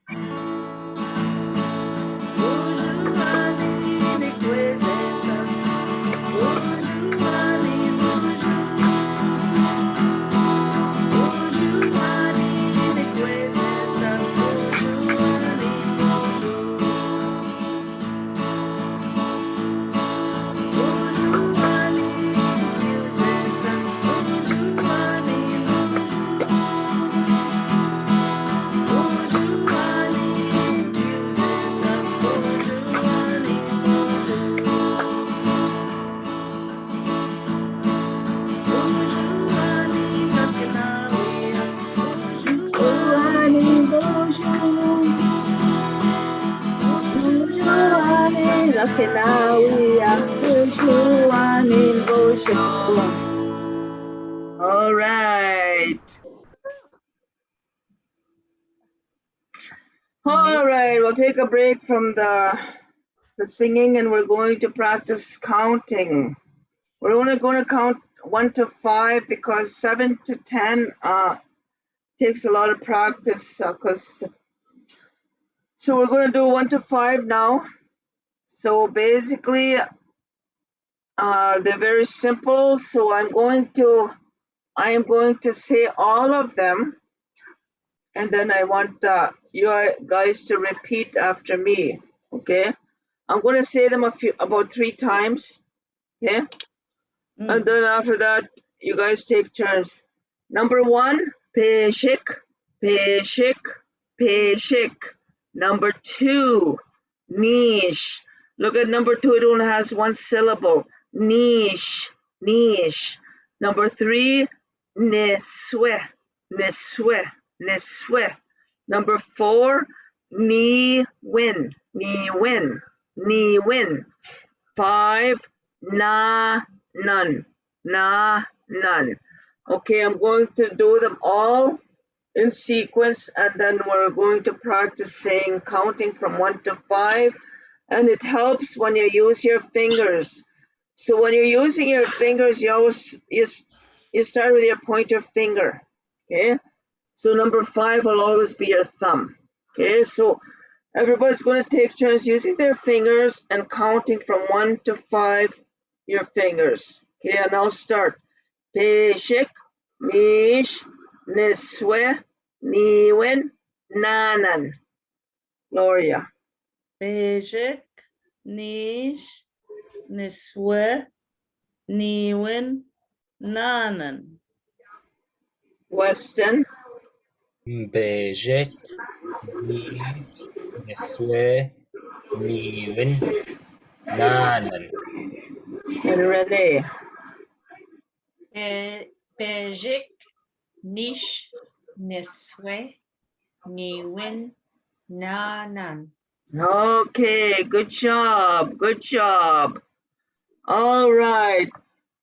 All right. All right, we'll take a break from the singing and we're going to practice counting. We're only going to count 1 to 5 because 7 to 10 takes a lot of practice. So we're going to do 1 to 5 now. So basically, they're very simple. So I am going to say all of them, and then I want you guys to repeat after me. Okay, I'm going to say them about 3 times. Okay, and then after that, you guys take turns. Number 1, peshik, peshik, peshik. Number 2, niche. Look at number 2, it only has 1 syllable. Niche, niche. Number 3, neswe, neswe, neswe. Number 4, ni win, ni win, ni win. 5, na none, na none. Okay, I'm going to do them all in sequence, and then we're going to practice saying counting from 1 to 5, and it helps when you use your fingers. So when you're using your fingers, you start with your pointer finger. Okay, so number 5 will always be your thumb. Okay, so everybody's going to take turns using their fingers and counting from 1 to 5 your fingers. Okay, and I'll start. Peshik, nish, niswe, niwin, nanan. Gloria. Pejik, nish, niswe, niwin, nanan. Weston. Bejek, ni, neswe, niwin, nanan. And Renee. Bejik, nish, niswe, niwin, nanan. Okay, good job, good job. All right.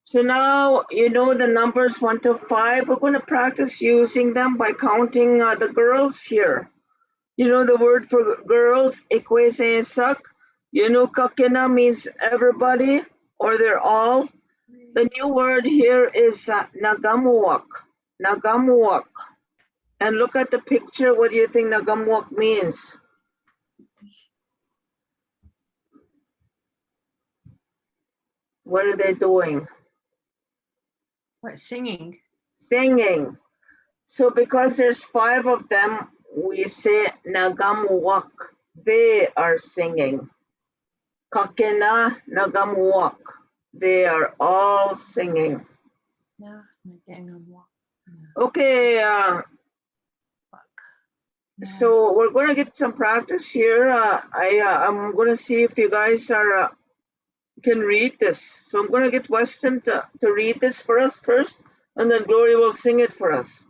So now you know the numbers 1 to 5. We're going to practice using them by counting the girls here. You know the word for girls, ekwese and sak. You know kakena means everybody. or they're all. The new word here is nagamuwak. Nagamuwak. And look at the picture. What do you think nagamuwak means? What are they doing? What, singing? Singing. So because there's 5 of them, we say nagamuwak. They are singing. Kakena nagamuwak. They are all singing. No, nagamuwak. Okay, so we're going to get some practice here. I'm going to see if you guys are can read this. So I'm going to get Weston to read this for us first, and then Gloria will sing it for us.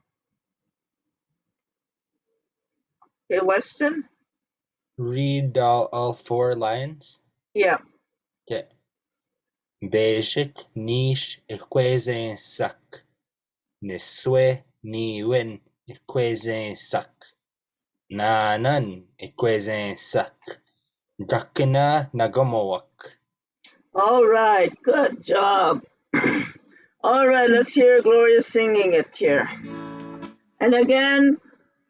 Okay, Weston? Read all 4 lines. Yeah. Okay. Bejik nish ikwezen sak. Niswe niwin ikwezen sak. Nanan ikwezen sak. Dakina nagamowak. All right, good job. All right, let's hear Gloria singing it here. And again,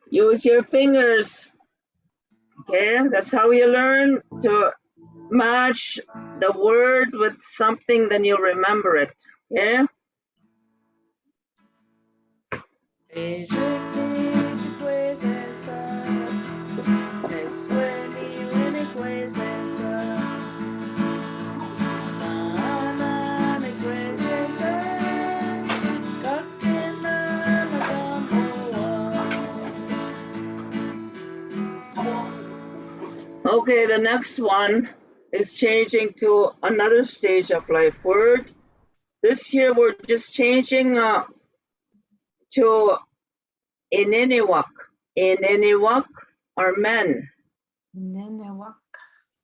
use your fingers. Okay, that's how you learn to match the word with something, then you remember it. Okay? Okay, the next one is changing to another stage of life word. This year we're just changing to ineniwak. Ineniwak are men. Ineniwak.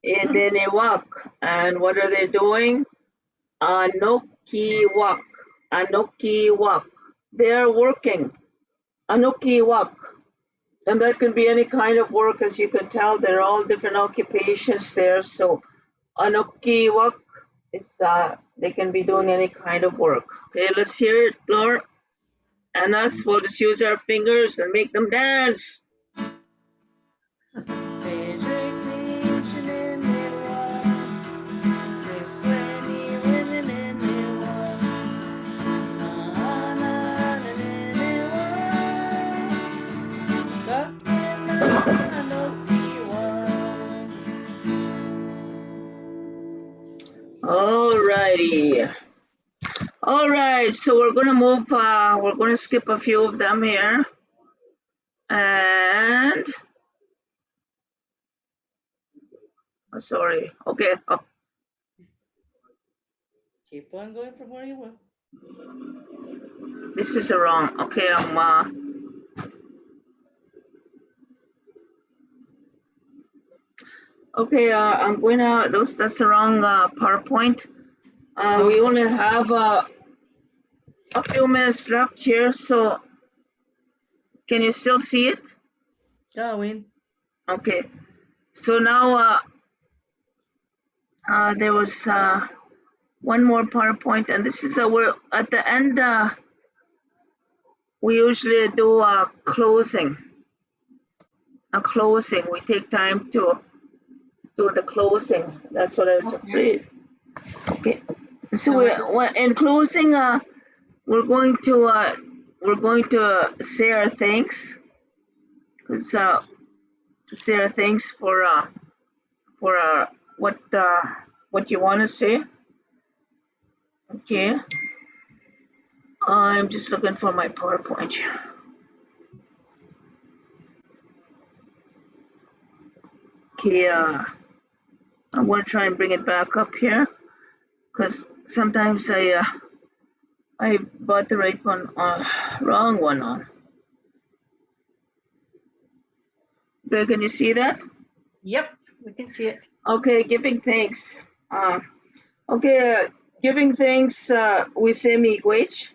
Ineniwak. And what are they doing? Anokiwak. Anokiwak. They are working. Anokiwak. And that can be any kind of work, as you can tell. They're all different occupations there. So anokiwak is they can be doing any kind of work. Okay, let's hear it, Laura. And us, we'll just use our fingers and make them dance. Alrighty. All right, so we're gonna move, we're gonna skip a few of them here. And, oh, sorry, okay. Oh, Keep on going from where you were. this is wrong, okay, okay, I'm gonna, that's the wrong PowerPoint. We only have a few minutes left here, so can you still see it? Going. Okay, so now there was one more PowerPoint, and this is we're at the end. We usually do a closing. A closing. We take time to do the closing. That's what I was afraid. Okay. So in closing, we're going to say our thanks. Cause say our thanks for what you want to say. Okay. I'm just looking for my PowerPoint. Okay. I'm gonna try and bring it back up here, cause sometimes I bought the right one, wrong one on. Okay, can you see that? Yep, we can see it. Okay, giving thanks. Okay, giving thanks, we say miigwech.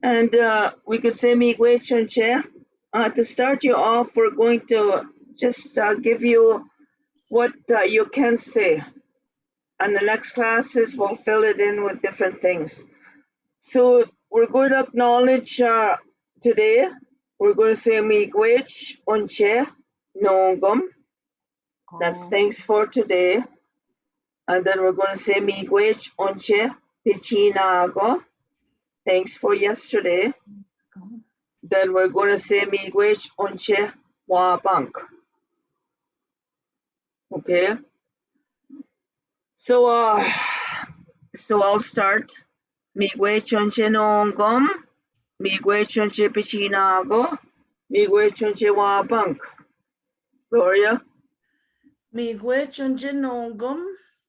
And we could say miigwech and che. To start you off, we're going to just give you what you can say. and the next classes will fill it in with different things. So we're going to acknowledge today. We're going to say miigwech onche nongum. That's Oh, thanks for today. And then we're going to say miigwech onche pichinago. Thanks for yesterday. God. Then we're going to say miigwech onche wabang. Okay. So I'll start. Miigwech onche nongum. Miigwech onche pichinago. Miigwech onche wabang. Gloria. Miigwech onche nongum.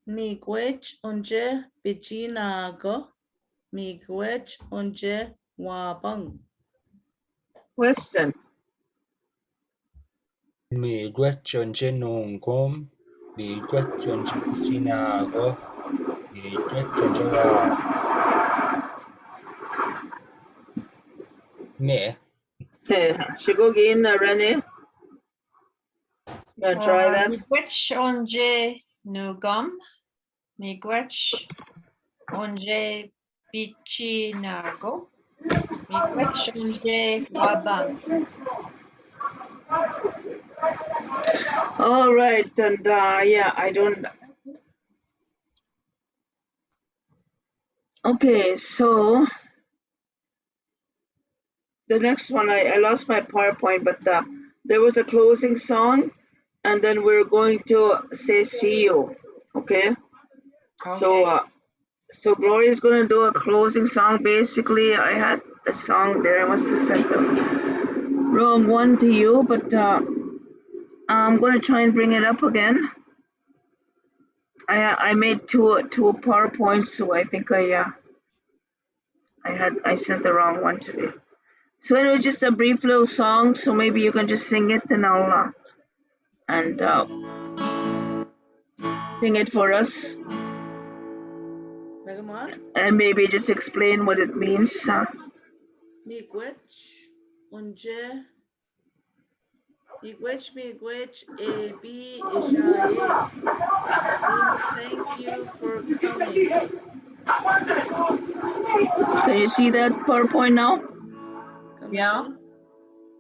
Miigwech onche pichinago. Miigwech onche wabang. Weston. Miigwech onche nongum. Miigwech onche pichinago. Miigwech onche wabang. Me. Shigogin, Rene. You gonna try that? Miigwech onje nugum. Miigwech onje pichinago. Miigwech onje wabang. All right, and yeah, I don't. Okay, so the next one, I lost my PowerPoint, but there was a closing song, and then we're going to say see you. Okay. So Okay. so Gloria's gonna do a closing song. Basically, I had a song there. I must have sent the wrong one to you, but I'm gonna try and bring it up again. I made two PowerPoints, so I think I sent the wrong one today. So anyway, just a brief little song. So maybe you can just sing it, and I'll and sing it for us, Nagaman? and maybe just explain what it means. Miigwech onche. Miigwech ebi ishaye. Means thank you for coming. Can you see that PowerPoint now? Yeah. Commission?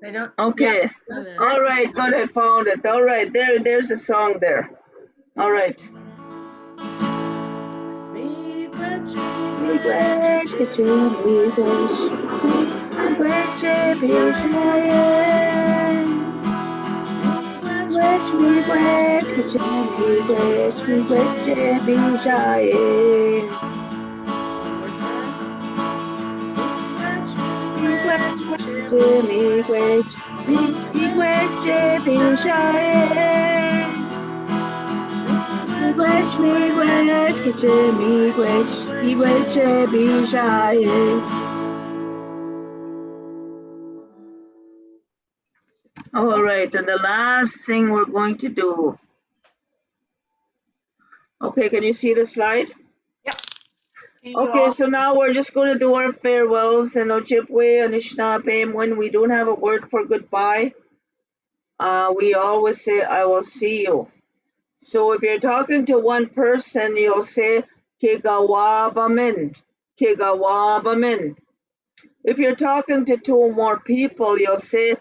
I don't. Yeah. Okay. There. All There's the right. Good. I found it. All right. There's a song there. All right. Miigwech, Miigwech, kitchen, miigwech, miigwech, bishaye. Miigwech, miigwech, kitchen, miigwech, miigwech, bishaye. Miigwech, kitchen, miigwech, miigwech, bishaye. Miigwech, kitchen, miigwech, bishaye. All right, and the last thing we're going to do. Okay, can you see the slide? See you Okay, all. so now we're just going to do our farewells and Ojibwe, Anishinaabemowin. We don't have a word for goodbye. We always say, I will see you. So if you're talking to one person, you'll say, Kigawabamin, Kigawabamin. If you're talking to two or more people, you'll say,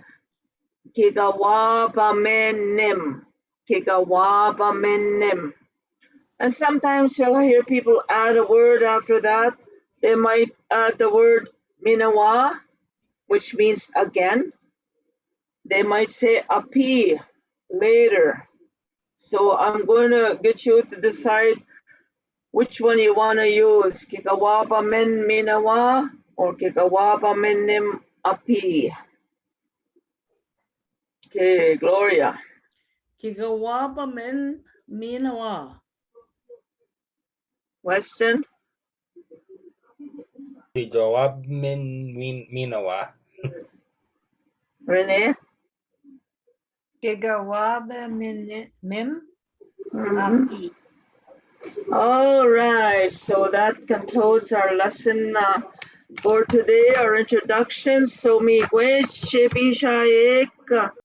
Kigawabaminim, Kigawabaminim. And sometimes you'll hear people add a word after that. They might add the word minawa, which means again. They might say api later. So I'm going to get you to decide which one you want to use. Kikawaba min minawa or kikawaba minim api. Okay, Gloria. Kigawaba men minawa. Weston. Tigawab minawa. Renee. Gigawabe mim. Mhm. All right, so that concludes our lesson for today, our introduction. So, miigwech, bishaye.